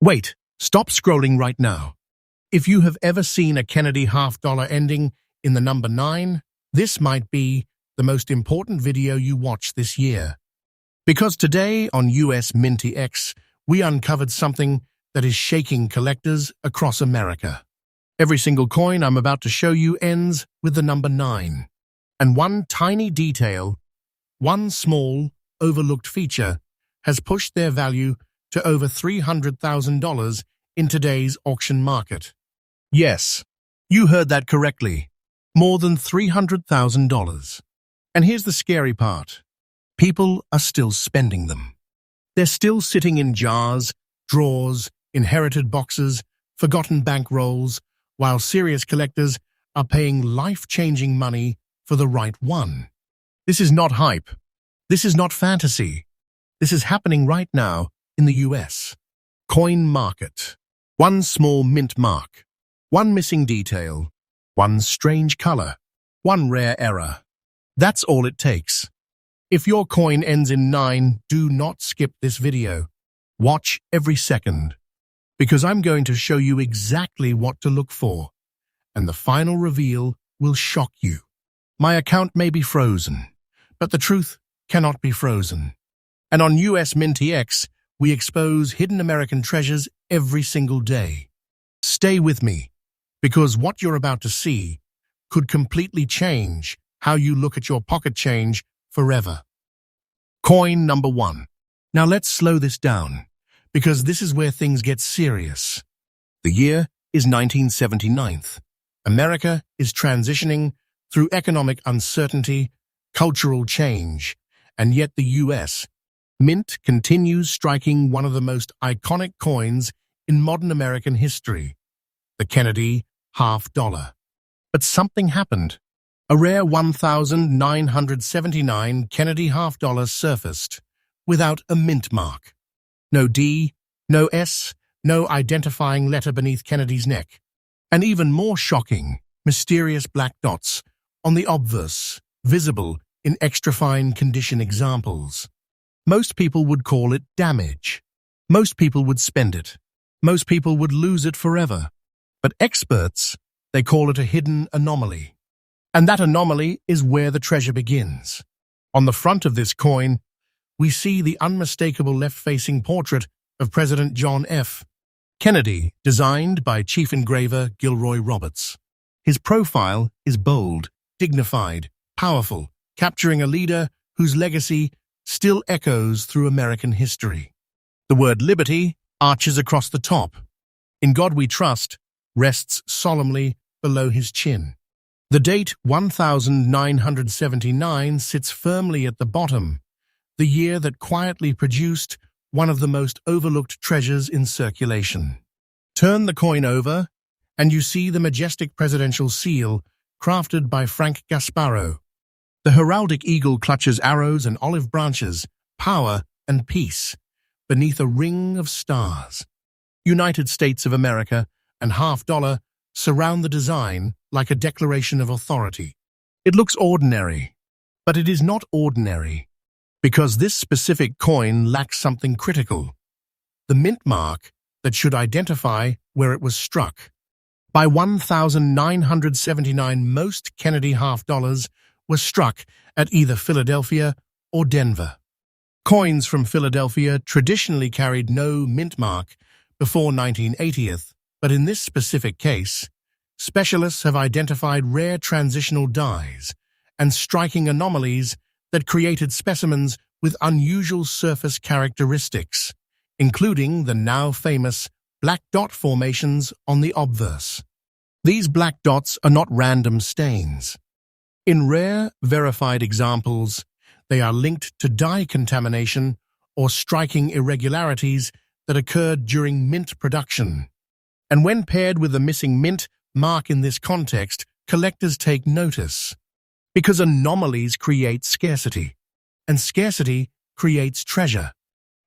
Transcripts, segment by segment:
Wait, stop scrolling right now. If you have ever seen a Kennedy half-dollar ending in the number 9, this might be the most important video you watch this year. Because today on US MintX, we uncovered something that is shaking collectors across America. Every single coin I'm about to show you ends with the number 9. And one tiny detail, one small, overlooked feature, has pushed their value to over $300,000 in today's auction market. Yes, you heard that correctly. More than $300,000. And here's the scary part. People are still spending them. They're still sitting in jars, drawers, inherited boxes, forgotten bank rolls, while serious collectors are paying life-changing money for the right one. This is not hype. This is not fantasy. This is happening right now in the US. Coin market. One small mint mark. One missing detail. One strange color. One rare error. That's all it takes. If your coin ends in 9, do not skip this video. Watch every second, because I'm going to show you exactly what to look for, and the final reveal will shock you. My account may be frozen, but the truth cannot be frozen. And on US MintX, we expose hidden American treasures every single day. Stay with me, because what you're about to see could completely change how you look at your pocket change forever. Coin number 1. Now let's slow this down, because this is where things get serious. The year is 1979. America is transitioning through economic uncertainty, cultural change, and yet the US Mint continues striking one of the most iconic coins in modern American history, the Kennedy half-dollar. But something happened. A rare 1,979 Kennedy half-dollar surfaced, without a mint mark. No D, no S, no identifying letter beneath Kennedy's neck. And even more shocking, mysterious black dots on the obverse, visible in extra-fine condition examples. Most people would call it damage. Most people would spend it. Most people would lose it forever. But experts, they call it a hidden anomaly. And that anomaly is where the treasure begins. On the front of this coin, we see the unmistakable left-facing portrait of President John F. Kennedy, designed by Chief Engraver Gilroy Roberts. His profile is bold, dignified, powerful, capturing a leader whose legacy still echoes through American history. The word liberty arches across the top. In God we trust rests solemnly below his chin. The date 1979 sits firmly at the bottom, the year that quietly produced one of the most overlooked treasures in circulation. Turn the coin over, and you see the majestic presidential seal crafted by Frank Gasparro. The heraldic eagle clutches arrows and olive branches, power and peace, beneath a ring of stars. United States of America and half-dollar surround the design like a declaration of authority. It looks ordinary, but it is not ordinary, because this specific coin lacks something critical, the mint mark that should identify where it was struck. By 1979, most Kennedy half-dollars were struck at either Philadelphia or Denver. Coins from Philadelphia traditionally carried no mint mark before 1980, but in this specific case, specialists have identified rare transitional dyes and striking anomalies that created specimens with unusual surface characteristics, including the now famous black dot formations on the obverse. These black dots are not random stains. In rare, verified examples, they are linked to dye contamination or striking irregularities that occurred during mint production. And when paired with the missing mint mark in this context, collectors take notice. Because anomalies create scarcity, and scarcity creates treasure.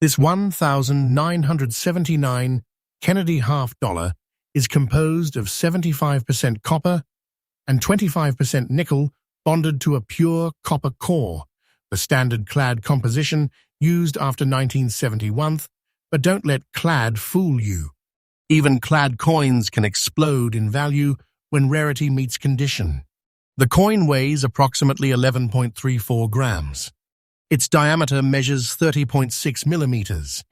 This 1,979 Kennedy half-dollar is composed of 75% copper and 25% nickel bonded to a pure copper core, the standard clad composition used after 1971 But don't let clad fool you. Even clad coins can explode in value when rarity meets condition. The coin weighs approximately 11.34 grams. Its diameter measures 30.6 millimeters,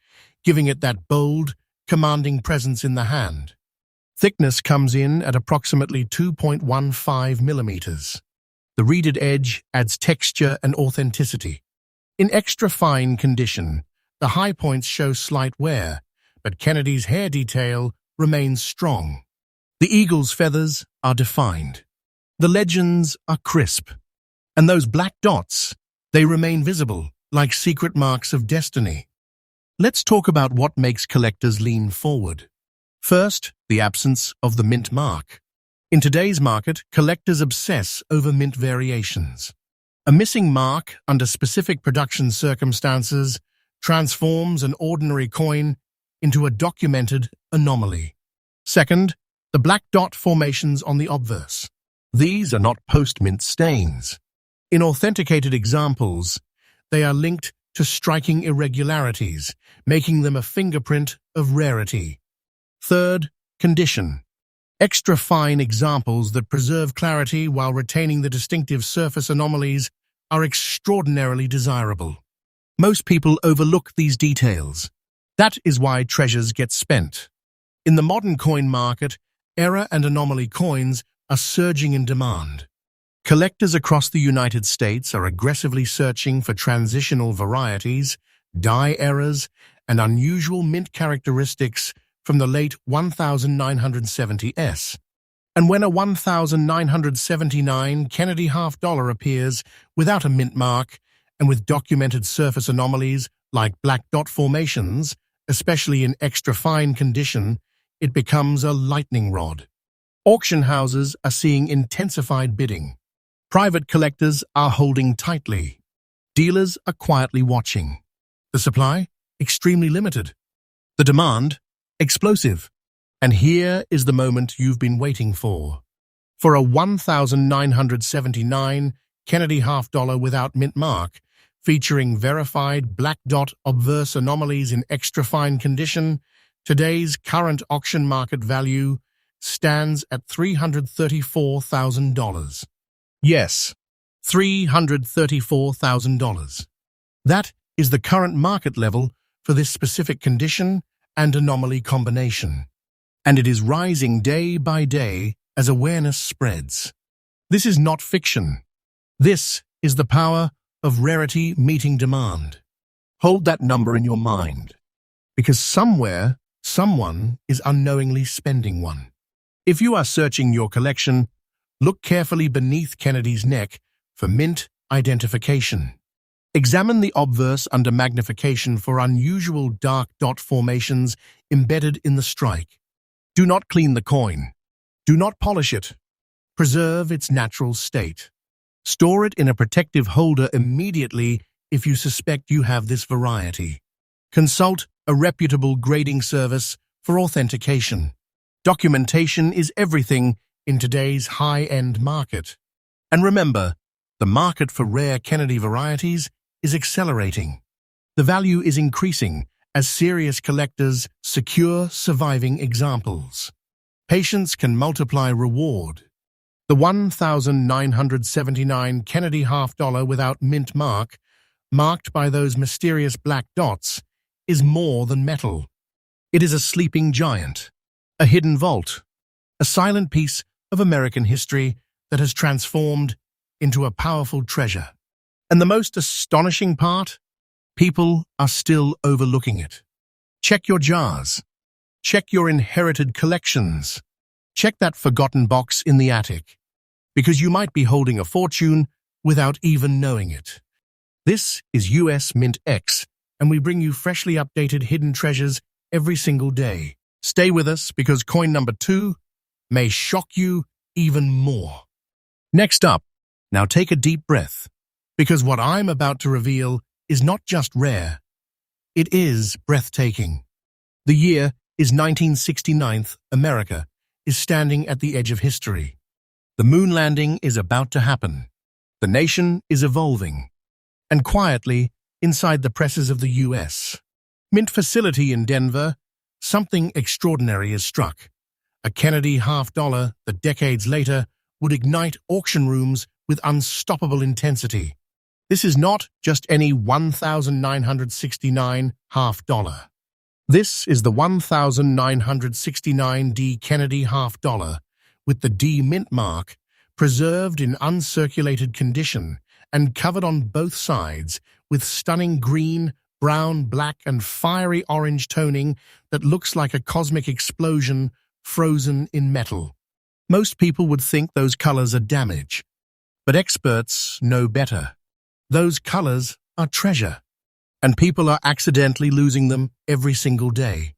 giving it that bold, commanding presence in the hand. Thickness comes in at approximately 2.15 millimeters. The reeded edge adds texture and authenticity. In extra fine condition, the high points show slight wear, but Kennedy's hair detail remains strong. The eagle's feathers are defined. The legends are crisp. And those black dots, they remain visible, like secret marks of destiny. Let's talk about what makes collectors lean forward. First, the absence of the mint mark. In today's market, collectors obsess over mint variations. A missing mark under specific production circumstances transforms an ordinary coin into a documented anomaly. Second, the black dot formations on the obverse. These are not post-mint stains. In authenticated examples, they are linked to striking irregularities, making them a fingerprint of rarity. Third, condition. Extra fine examples that preserve clarity while retaining the distinctive surface anomalies are extraordinarily desirable. Most people overlook these details. That is why treasures get spent. In the modern coin market, error and anomaly coins are surging in demand. Collectors across the United States are aggressively searching for transitional varieties, die errors, and unusual mint characteristics from the late 1970s. And when a 1979 Kennedy half-dollar appears without a mint mark and with documented surface anomalies like black dot formations, especially in extra fine condition, it becomes a lightning rod. Auction houses are seeing intensified bidding. Private collectors are holding tightly. Dealers are quietly watching. The supply? Extremely limited. The demand? Explosive. And here is the moment you've been waiting for. For a 1979 Kennedy half-dollar without mint mark, featuring verified black dot obverse anomalies in extra fine condition, today's current auction market value stands at $334,000. Yes, $334,000. That is the current market level for this specific condition and anomaly combination. And it is rising day by day as awareness spreads. This is not fiction. This is the power of rarity meeting demand. Hold that number in your mind, because somewhere, someone is unknowingly spending one. If you are searching your collection, look carefully beneath Kennedy's neck for mint identification. Examine the obverse under magnification for unusual dark dot formations embedded in the strike. Do not clean the coin. Do not polish it. Preserve its natural state. Store it in a protective holder immediately if you suspect you have this variety. Consult a reputable grading service for authentication. Documentation is everything in today's high-end market. And remember, the market for rare Kennedy varieties is accelerating. The value is increasing as serious collectors secure surviving examples. Patience can multiply reward. The 1979 Kennedy half-dollar without mint mark, marked by those mysterious black dots, is more than metal. It is a sleeping giant, a hidden vault, a silent piece of American history that has transformed into a powerful treasure. And the most astonishing part? People are still overlooking it. Check your jars. Check your inherited collections. Check that forgotten box in the attic, because you might be holding a fortune without even knowing it. This is US MintX, and we bring you freshly updated hidden treasures every single day. Stay with us because coin number 2 may shock you even more. Next up, now take a deep breath, because what I'm about to reveal is not just rare, it is breathtaking. The year is 1969. America is standing at the edge of history. The moon landing is about to happen. The nation is evolving. And quietly, inside the presses of the US, Mint facility in Denver, something extraordinary is struck. A Kennedy half-dollar that decades later would ignite auction rooms with unstoppable intensity. This is not just any 1969 half-dollar. This is the 1969D Kennedy half-dollar with the D mint mark, preserved in uncirculated condition and covered on both sides with stunning green, brown, black, and fiery orange toning that looks like a cosmic explosion frozen in metal. Most people would think those colors are damage, but experts know better. Those colors are treasure, and people are accidentally losing them every single day.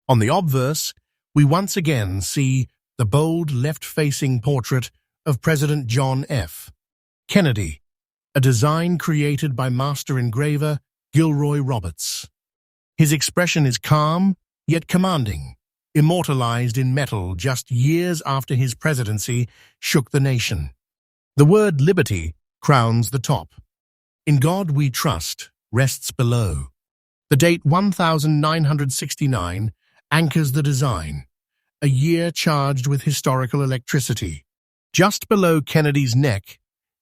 On the obverse, we once again see the bold left-facing portrait of President John F. Kennedy, a design created by master engraver Gilroy Roberts. His expression is calm, yet commanding, immortalized in metal just years after his presidency shook the nation. The word liberty crowns the top. In God we trust rests below. The date 1969 anchors the design, a year charged with historical electricity. Just below Kennedy's neck,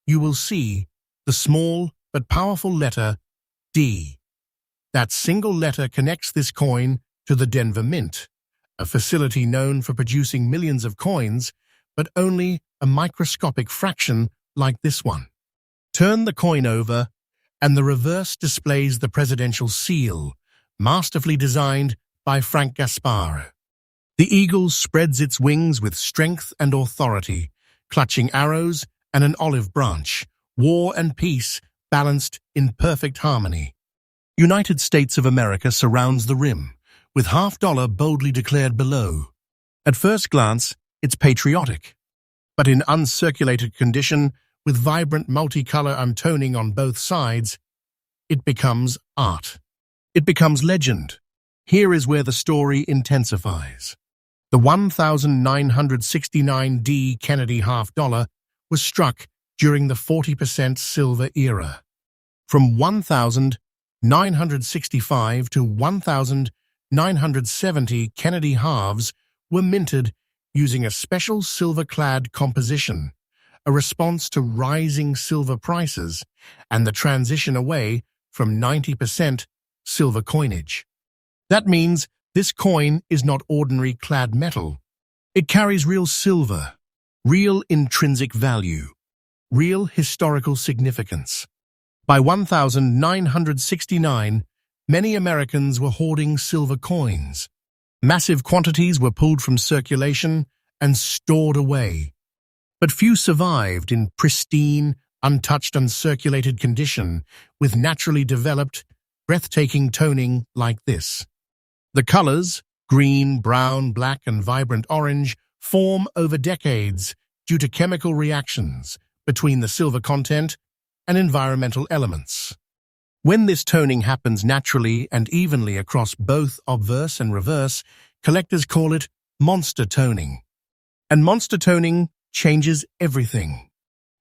you will see the small but powerful letter D. That single letter connects this coin to the Denver Mint, a facility known for producing millions of coins, but only a microscopic fraction like this one. Turn the coin over, and the reverse displays the presidential seal, masterfully designed by Frank Gasparo. The eagle spreads its wings with strength and authority, clutching arrows and an olive branch, war and peace balanced in perfect harmony. United States of America surrounds the rim, with half-dollar boldly declared below. At first glance, it's patriotic, but in uncirculated condition, with vibrant multicolor untoning on both sides, it becomes art. It becomes legend. Here is where the story intensifies. The 1969D Kennedy half-dollar was struck during the 40% silver era. From 1965 to 1970, Kennedy halves were minted using a special silver-clad composition, a response to rising silver prices and the transition away from 90% silver coinage. That means this coin is not ordinary clad metal. It carries real silver, real intrinsic value, real historical significance. By 1969, many Americans were hoarding silver coins. Massive quantities were pulled from circulation and stored away. But few survived in pristine, untouched, uncirculated condition with naturally developed, breathtaking toning like this. The colors, green, brown, black, and vibrant orange, form over decades due to chemical reactions between the silver content and environmental elements. When this toning happens naturally and evenly across both obverse and reverse, collectors call it monster toning. And monster toning changes everything.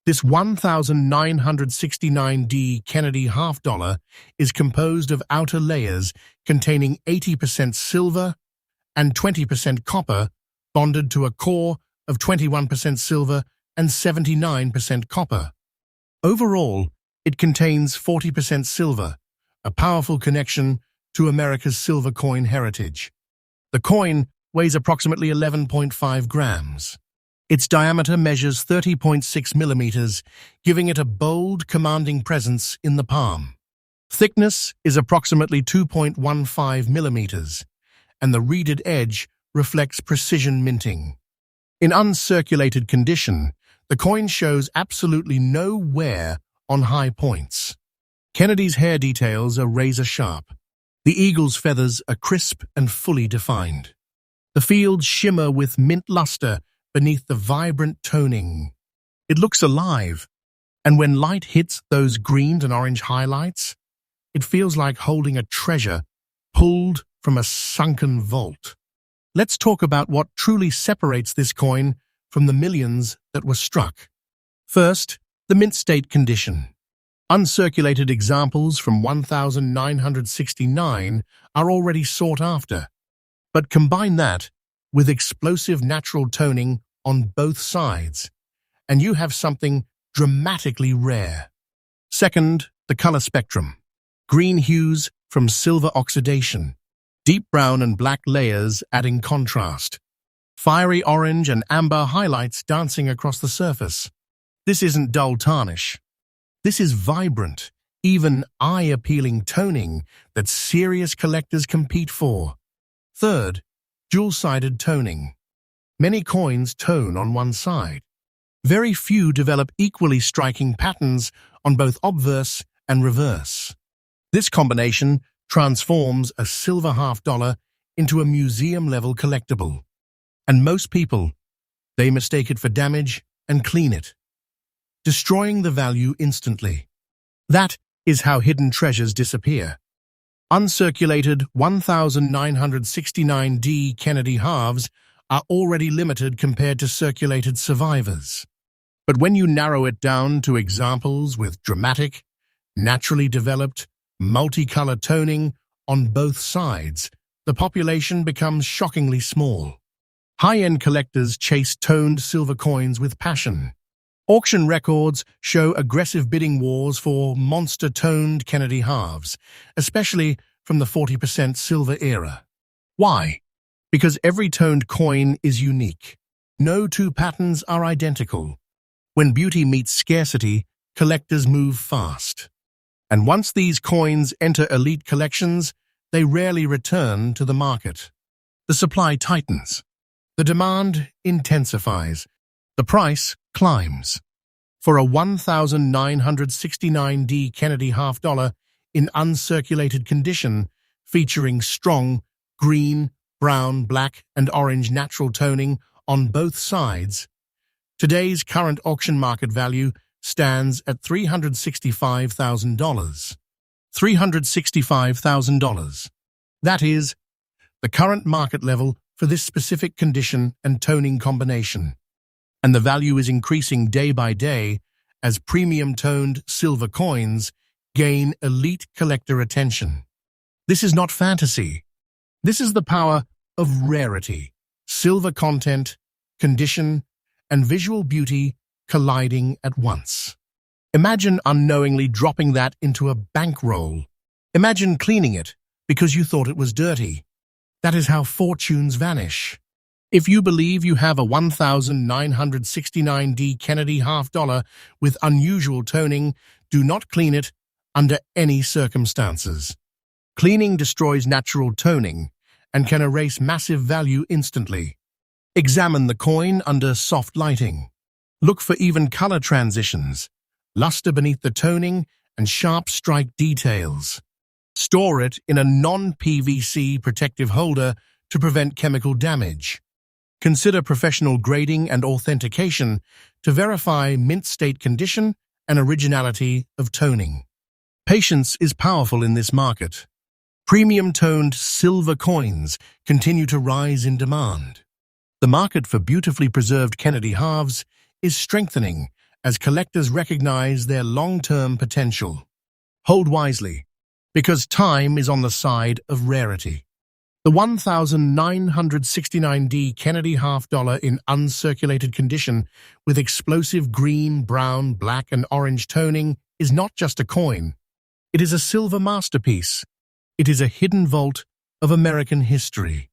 This 1969D Kennedy half-dollar is composed of outer layers containing 80% silver and 20% copper bonded to a core of 21% silver and 79% copper. Overall, it contains 40% silver, a powerful connection to America's silver coin heritage. The coin weighs approximately 11.5 grams. Its diameter measures 30.6 millimeters, giving it a bold, commanding presence in the palm. Thickness is approximately 2.15 millimeters, and the reeded edge reflects precision minting. In uncirculated condition, the coin shows absolutely no wear on high points. Kennedy's hair details are razor-sharp. The eagle's feathers are crisp and fully defined. The fields shimmer with mint luster beneath the vibrant toning. It looks alive, and when light hits those green and orange highlights, it feels like holding a treasure pulled from a sunken vault. Let's talk about what truly separates this coin from the millions that were struck. First, the mint state condition. Uncirculated examples from 1969 are already sought after, but combine that with explosive natural toning on both sides, and you have something dramatically rare. Second, the color spectrum. Green hues from silver oxidation, deep brown and black layers adding contrast, fiery orange and amber highlights dancing across the surface. This isn't dull tarnish. This is vibrant, even eye-appealing toning that serious collectors compete for. Third, dual-sided toning. Many coins tone on one side. Very few develop equally striking patterns on both obverse and reverse. This combination transforms a silver $half into a museum-level collectible. And most people, they mistake it for damage and clean it, destroying the value instantly. That is how hidden treasures disappear. Uncirculated 1969D Kennedy halves are already limited compared to circulated survivors. But when you narrow it down to examples with dramatic, naturally developed, multicolor toning on both sides, the population becomes shockingly small. High-end collectors chase toned silver coins with passion. Auction records show aggressive bidding wars for monster-toned Kennedy halves, especially from the 40% silver era. Why? Because every toned coin is unique. No two patterns are identical. When beauty meets scarcity, collectors move fast. And once these coins enter elite collections, they rarely return to the market. The supply tightens. The demand intensifies. The price climbs. For a 1969D Kennedy $half in uncirculated condition, featuring strong green, brown, black, and orange natural toning on both sides, today's current auction market value stands at $365,000. $365,000. That is the current market level for this specific condition and toning combination. And the value is increasing day by day as premium-toned silver coins gain elite collector attention. This is not fantasy. This is the power of rarity, silver content, condition, and visual beauty colliding at once. Imagine unknowingly dropping that into a bankroll. Imagine cleaning it because you thought it was dirty. That is how fortunes vanish. If you believe you have a 1969D Kennedy $half with unusual toning, do not clean it under any circumstances. Cleaning destroys natural toning and can erase massive value instantly. Examine the coin under soft lighting. Look for even color transitions, luster beneath the toning, and sharp strike details. Store it in a non-PVC protective holder to prevent chemical damage. Consider professional grading and authentication to verify mint state condition and originality of toning. Patience is powerful in this market. Premium-toned silver coins continue to rise in demand. The market for beautifully preserved Kennedy halves is strengthening as collectors recognize their long-term potential. Hold wisely, because time is on the side of rarity. The 1969D Kennedy $half in uncirculated condition with explosive green, brown, black, and orange toning is not just a coin. It is a silver masterpiece. It is a hidden vault of American history.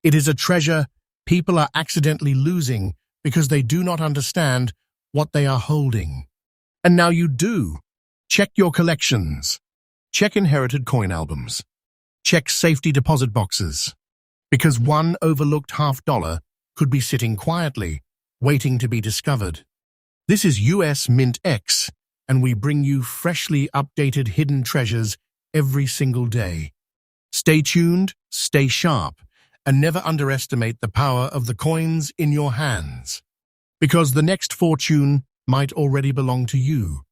It is a treasure people are accidentally losing because they do not understand what they are holding. And now you do. Check your collections. Check inherited coin albums. Check safety deposit boxes. Because one overlooked $half could be sitting quietly, waiting to be discovered. This is US MintX, and we bring you freshly updated hidden treasures every single day. Stay tuned, stay sharp, and never underestimate the power of the coins in your hands. Because the next fortune might already belong to you.